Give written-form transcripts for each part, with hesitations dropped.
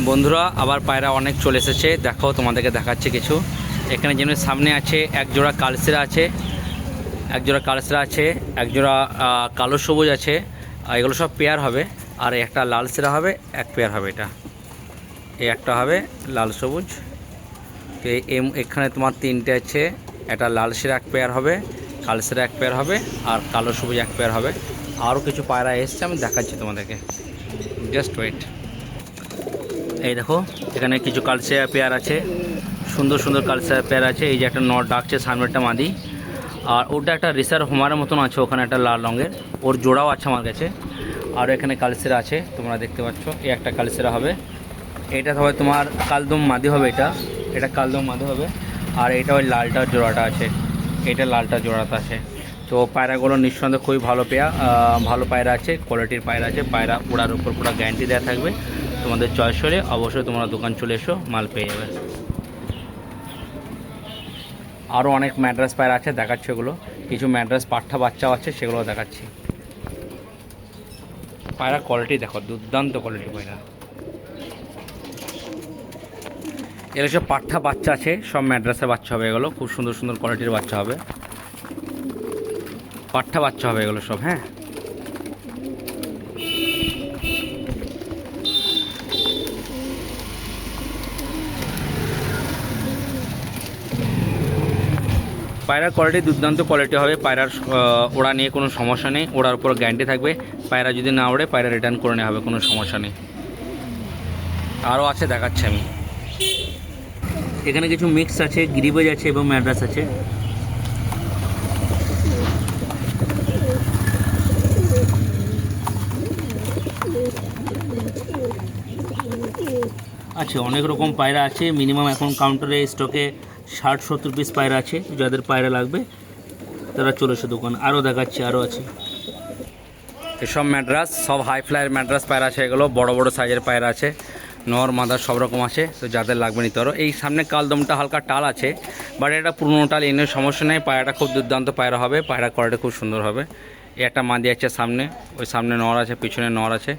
বন্ধুরা আবার পায়রা অনেক চলে এসেছে, দেখো তোমাদেরকে দেখাচ্ছি কিছু। এখানে যেমন সামনে আছে এক জোড়া কালসেরা আছে, এক জোড়া কালো সবুজ আছে। এগুলো সব পেয়ার হবে। আর একটা লাল সেরা হবে, এক পেয়ার হবে। এই একটা হবে লাল সবুজ। তো এখানে তোমার তিনটে আছে, একটা লাল সেরা এক পেয়ার হবে, কালসেরা এক পেয়ার হবে, আর কালো সবুজ এক পেয়ার হবে। আরও কিছু পায়রা এসছে, আমি দেখাচ্ছি তোমাদেরকে, জাস্ট ওয়েট। এই দেখো এখানে কিছু কালসেরা পেয়ার আছে, সুন্দর সুন্দর কালসেরা পেয়ার আছে। এই যে একটা নট ডাকছে, সামনেরটা মাদি, আর ওটা একটা রিসার হোমারের মতন আছে, ওখানে একটা লাল রঙের, ওর জোড়াও আছে আমার কাছে। আর এখানে কালসেরা আছে, তোমরা দেখতে পাচ্ছ। এই একটা কালসেরা হবে, এটা হবে তোমার কালদম মাদি হবে, এটা কালদম মাদি হবে। আর এটা ওই লালটার জোড়াটা আছে, এটা লালটা জোড়াটা আছে। তো পায়রাগুলো নিঃসন্দেহে খুবই ভালো পায়রা আছে, কোয়ালিটির পায়রা আছে। পায়রা ওড়ার উপর পুরো গ্যারান্টি দেওয়া থাকবে। তোমাদের চয়েস হলে অবশ্যই তোমরা দোকান চলে এসো, মাল পেয়ে যাবে। আরও অনেক ম্যাড্রাস পায়রা আছে, দেখাচ্ছে ওগুলো। কিছু ম্যাড্রাস পাঠা বাচ্চাও আছে, সেগুলো দেখাচ্ছি। পায়রা কোয়ালিটি দেখো, দুর্দান্ত কোয়ালিটি পায়রা। এগুলো সব পাঠা বাচ্চা আছে, সব ম্যাড্রাসের বাচ্চা হবে। এগুলো খুব সুন্দর সুন্দর কোয়ালিটির বাচ্চা হবে, পাঠা বাচ্চা হবে এগুলো সব। হ্যাঁ, পায়রার কোয়ালিটি দুর্দান্ত কোয়ালিটি হবে। পায়রার ওড়া নিয়ে কোনো সমস্যা নেই, ওড়ার উপর গ্যারান্টি থাকবে। পায়রা যদি না ওড়ে, পায়রা রিটার্ন করে নেওয়া হবে, কোনো সমস্যা নেই। আরও আছে, দেখাচ্ছি আমি। এখানে কিছু মিক্স আছে, গিরিবাজ আছে এবং ম্যাড্রাস আছে। আচ্ছা, অনেক রকম পায়রা আছে। মিনিমাম এখন কাউন্টারে স্টকে 60-70 পিস পায়রা আছে। যাদের পায়রা লাগবে তারা চলে এসে দোকান। আরও দেখাচ্ছি, আরও আছে। এসব ম্যাড্রাস সব হাই ফ্লাইয়ের ম্যাড্রাস পায়রা আছে। এগুলো বড় বড় সাইজের পায়রা আছে, নর মাদার সব রকম আছে। তো যাদের লাগবে নিতে পারো। এই সামনে কালদমটা হালকা টাল আছে, বাট এটা পুরনো টাল, এনে সমস্যা নেই। পায়রাটা খুব দুর্দান্ত পায়রা হবে, পায়রা কোয়ালিটি খুব সুন্দর হবে। এই একটা মাদি আছে সামনে, ওই সামনে নর আছে, পিছনে নর আছে।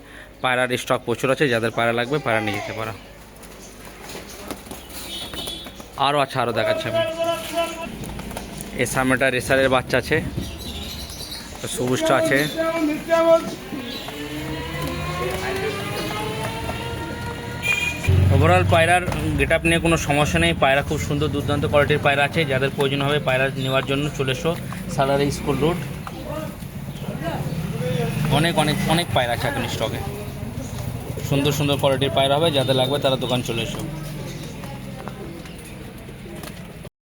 পায়রার স্টক প্রচুর আছে, যাদের পায়রা লাগবে পায়রা নিয়ে যেতে পারো। আরও আছে, আরও দেখাচ্ছে আমি। এই সামনেটা রেসারের বাচ্চা আছে, সবুজটা আছে। ওভারঅল পায়রার গেট আপ নিয়ে কোনো সমস্যা নেই। পায়রা খুব সুন্দর দুর্দান্ত কোয়ালিটির পায়রা আছে। যাদের প্রয়োজন হবে পায়রা নেওয়ার জন্য চলে এসো, সালারি স্কুল রোড। অনেক অনেক অনেক পায়রা আছে এখন স্টকে, সুন্দর সুন্দর কোয়ালিটির পায়রা হবে। যাদের লাগবে তারা দোকান চলে এসো।